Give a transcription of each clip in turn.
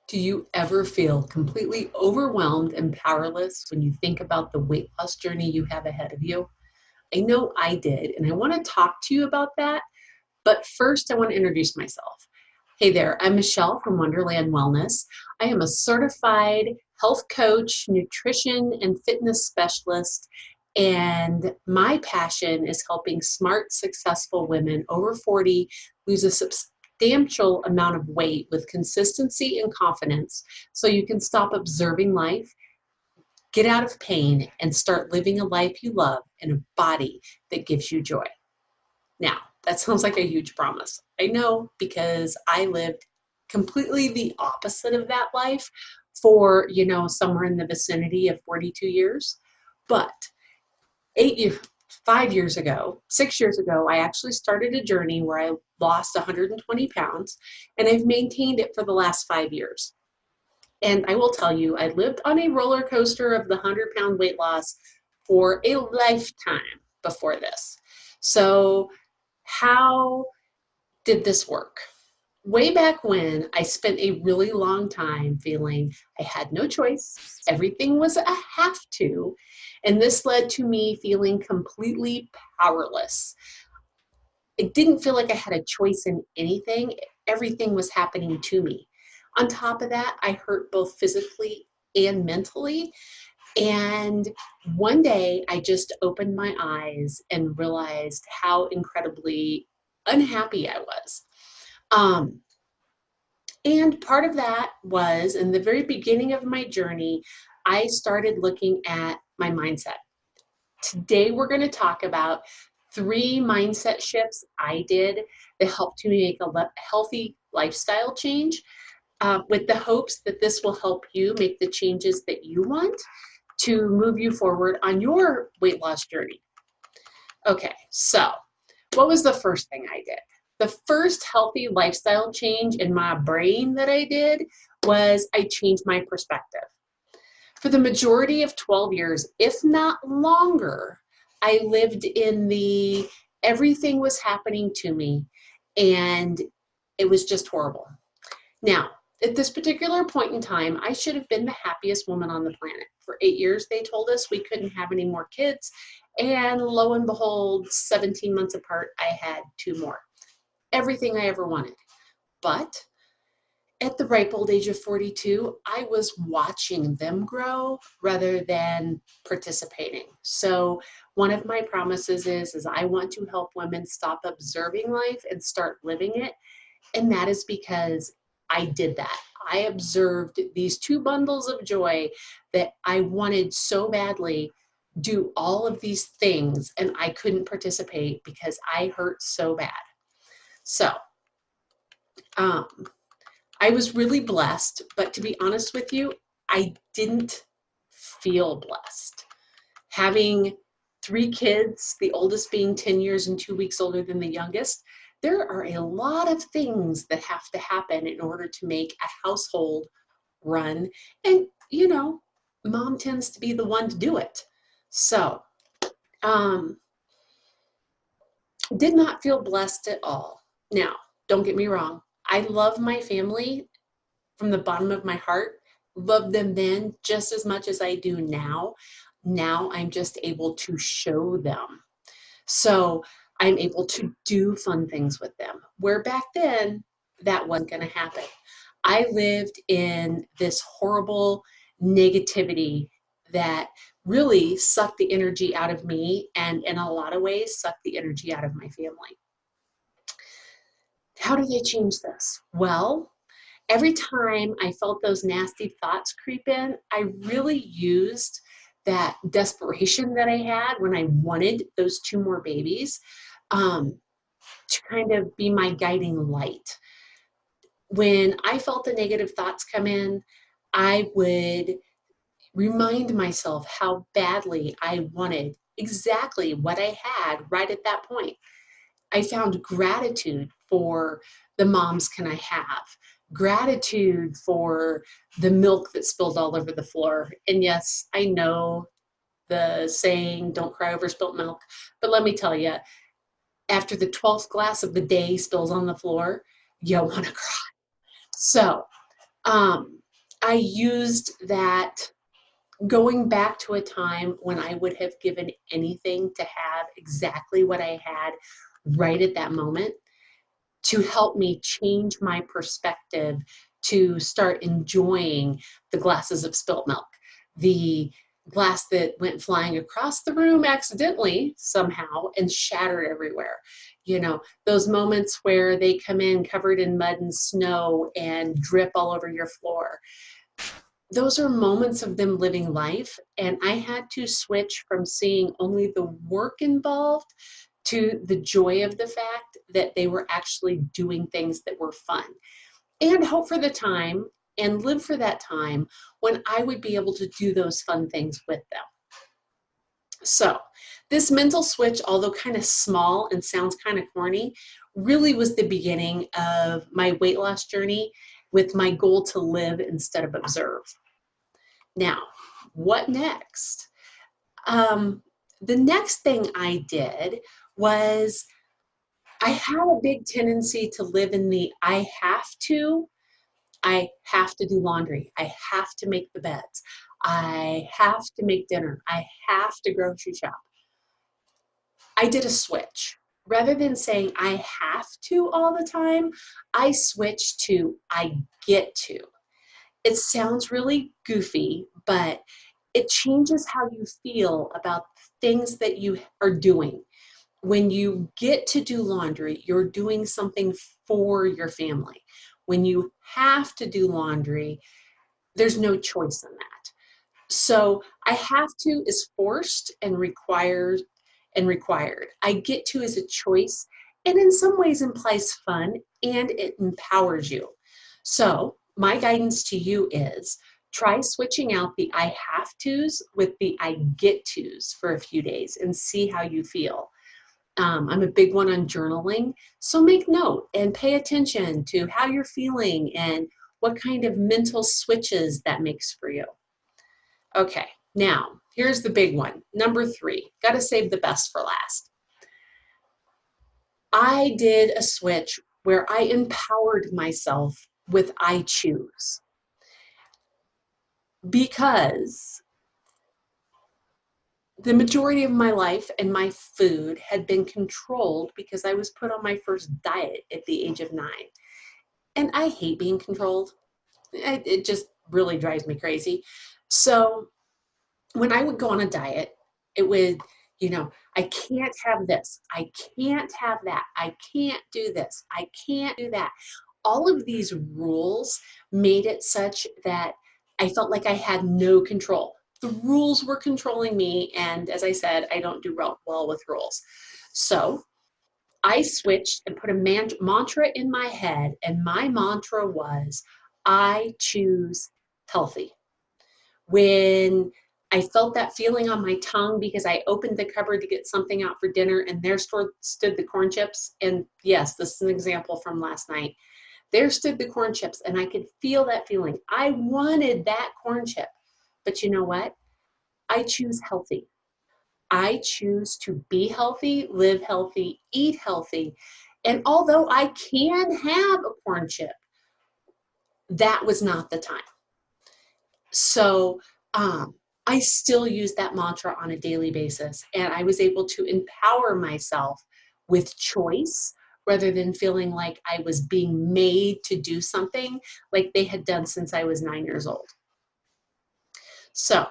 Do you ever feel completely overwhelmed and powerless when you think about the weight loss journey you have ahead of you? I know I did, and I want to talk to you about that. But first, I want to introduce myself. Hey there, I'm Michelle from Wonderland Wellness. I am a certified health coach, nutrition, and fitness specialist. And my passion is helping smart, successful women over 40 lose a substantial amount of weight with consistency and confidence so you can stop observing life, get out of pain, and start living a life you love in a body that gives you joy. Now, that sounds like a huge promise. I know, because I lived completely the opposite of that life for, somewhere in the vicinity of 42 years. But 8 years, 5 years ago, 6 years ago, I actually started a journey where I lost 120 pounds, and I've maintained it for the last 5 years. And I will tell you, I lived on a roller coaster of the 100-pound weight loss for a lifetime before this. So how did this work? Way back when, I spent a really long time feeling I had no choice. Everything was a have to. And this led to me feeling completely powerless. It didn't feel like I had a choice in anything. Everything was happening to me. On top of that, I hurt both physically and mentally. And one day I just opened my eyes and realized how incredibly unhappy I was. Um, and part of that was in the very beginning of my journey, I started looking at my mindset. Today, we're going to talk about 3 mindset shifts I did that helped me make a healthy lifestyle change, with the hopes that this will help you make the changes that you want to move you forward on your weight loss journey. Okay, so what was the first thing I did? The first healthy lifestyle change in my brain that I did was I changed my perspective. For the majority of 12 years, if not longer, I lived in the everything was happening to me and it was just horrible. Now, at this particular point in time, I should have been the happiest woman on the planet. For 8 years, they told us we couldn't have any more kids. And lo and behold, 17 months apart, I had 2 more. Everything I ever wanted. But at the ripe old age of 42, I was watching them grow rather than participating. So one of my promises is I want to help women stop observing life and start living it. And that is because I did that. I observed these 2 bundles of joy that I wanted so badly do all of these things, and I couldn't participate because I hurt so bad. So um, I was really blessed, but to be honest with you, I didn't feel blessed. Having 3 kids, the oldest being 10 years and 2 weeks older than the youngest, there are a lot of things that have to happen in order to make a household run. And, mom tends to be the one to do it. So, um, did not feel blessed at all. Now, don't get me wrong. I love my family from the bottom of my heart. Loved them then just as much as I do now. Now I'm just able to show them. So I'm able to do fun things with them. Where back then, that wasn't going to happen. I lived in this horrible negativity that really sucked the energy out of me and in a lot of ways sucked the energy out of my family. How did I change this? Well, every time I felt those nasty thoughts creep in, I really used that desperation that I had when I wanted those 2 more babies, to kind of be my guiding light. When I felt the negative thoughts come in, I would remind myself how badly I wanted exactly what I had right at that point. I found gratitude for the moms can I have, gratitude for the milk that spilled all over the floor. And yes, I know the saying, don't cry over spilt milk. But let me tell you, after the 12th glass of the day spills on the floor, you want to cry. So I used that going back to a time when I would have given anything to have exactly what I had right at that moment to help me change my perspective, to start enjoying the glasses of spilt milk, the glass that went flying across the room accidentally somehow and shattered everywhere. You know, those moments where they come in covered in mud and snow and drip all over your floor. Those are moments of them living life. And I had to switch from seeing only the work involved to the joy of the fact that they were actually doing things that were fun, and hope for the time and live for that time when I would be able to do those fun things with them. So this mental switch, although kind of small and sounds kind of corny, really was the beginning of my weight loss journey with my goal to live instead of observe. Now, what next? The next thing I did was I had a big tendency to live in the I have to do laundry. I have to make the beds. I have to make dinner. I have to grocery shop. I did a switch. Rather than saying I have to all the time, I switched to I get to. It sounds really goofy, but it changes how you feel about things that you are doing. When you get to do laundry, you're doing something for your family. When you have to do laundry, there's no choice in that. So I have to is forced and required and required. I get to is a choice and in some ways implies fun and it empowers you. So my guidance to you is try switching out the I have to's with the I get to's for a few days and see how you feel. I'm a big one on journaling, so make note and pay attention to how you're feeling and what kind of mental switches that makes for you. Okay, now here's the big one. Number 3, got to save the best for last. I did a switch where I empowered myself with I choose, because the majority of my life and my food had been controlled because I was put on my first diet at the age of 9. And I hate being controlled. It just really drives me crazy. So when I would go on a diet, it would, I can't have this. I can't have that. I can't do this. I can't do that. All of these rules made it such that I felt like I had no control. The rules were controlling me. And as I said, I don't do well with rules. So I switched and put a mantra in my head. And my mantra was, I choose healthy. When I felt that feeling on my tongue because I opened the cupboard to get something out for dinner and there stood the corn chips. And yes, this is an example from last night. There stood the corn chips and I could feel that feeling. I wanted that corn chip. But you know what? I choose healthy. I choose to be healthy, live healthy, eat healthy. And although I can have a corn chip, that was not the time. So I still use that mantra on a daily basis. And I was able to empower myself with choice rather than feeling like I was being made to do something like they had done since I was 9 years old. So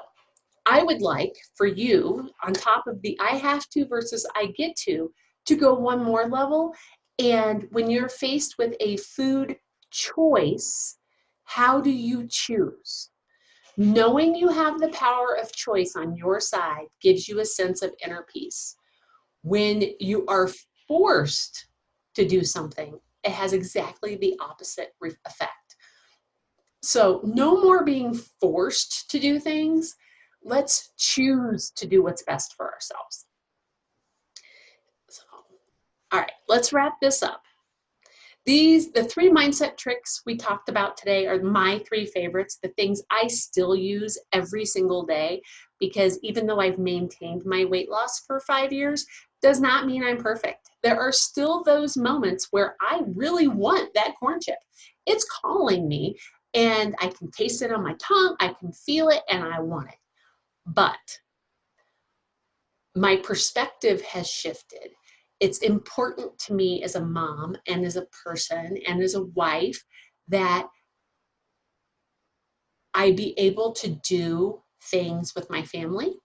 I would like for you, on top of the I have to versus I get to go one more level. And when you're faced with a food choice, how do you choose? Knowing you have the power of choice on your side gives you a sense of inner peace. When you are forced to do something, it has exactly the opposite effect. So no more being forced to do things. Let's choose to do what's best for ourselves. So, all right, let's wrap this up. The 3 mindset tricks we talked about today are my 3 favorites, the things I still use every single day, because even though I've maintained my weight loss for 5 years, does not mean I'm perfect. There are still those moments where I really want that corn chip. It's calling me, and I can taste it on my tongue, I can feel it, and I want it. But my perspective has shifted. It's important to me as a mom and as a person and as a wife that I be able to do things with my family.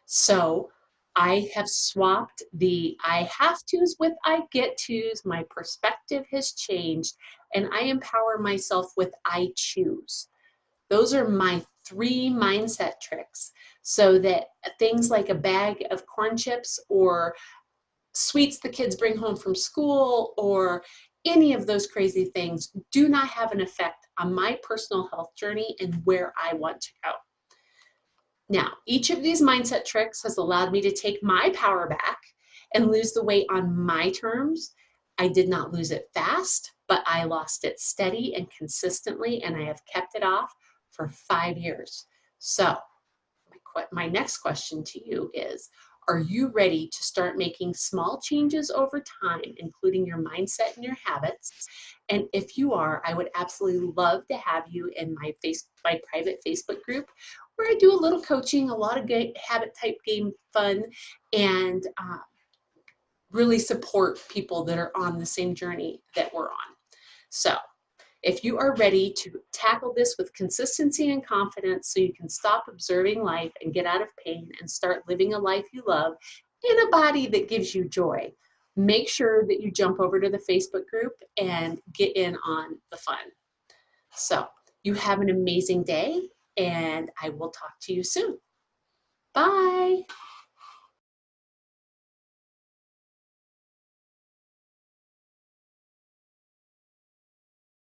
So I have swapped the I have to's with I get to's. My perspective has changed, and I empower myself with I choose. Those are my 3 mindset tricks so that things like a bag of corn chips or sweets the kids bring home from school or any of those crazy things do not have an effect on my personal health journey and where I want to go. Now, each of these mindset tricks has allowed me to take my power back and lose the weight on my terms. I did not lose it fast, but I lost it steady and consistently, and I have kept it off for 5 years. So, my next question to you is, are you ready to start making small changes over time, including your mindset and your habits? And if you are, I would absolutely love to have you in my private Facebook group where I do a little coaching, a lot of habit type game fun, and really support people that are on the same journey that we're on. So if you are ready to tackle this with consistency and confidence so you can stop observing life and get out of pain and start living a life you love in a body that gives you joy, make sure that you jump over to the Facebook group and get in on the fun. So you have an amazing day, and I will talk to you soon. Bye.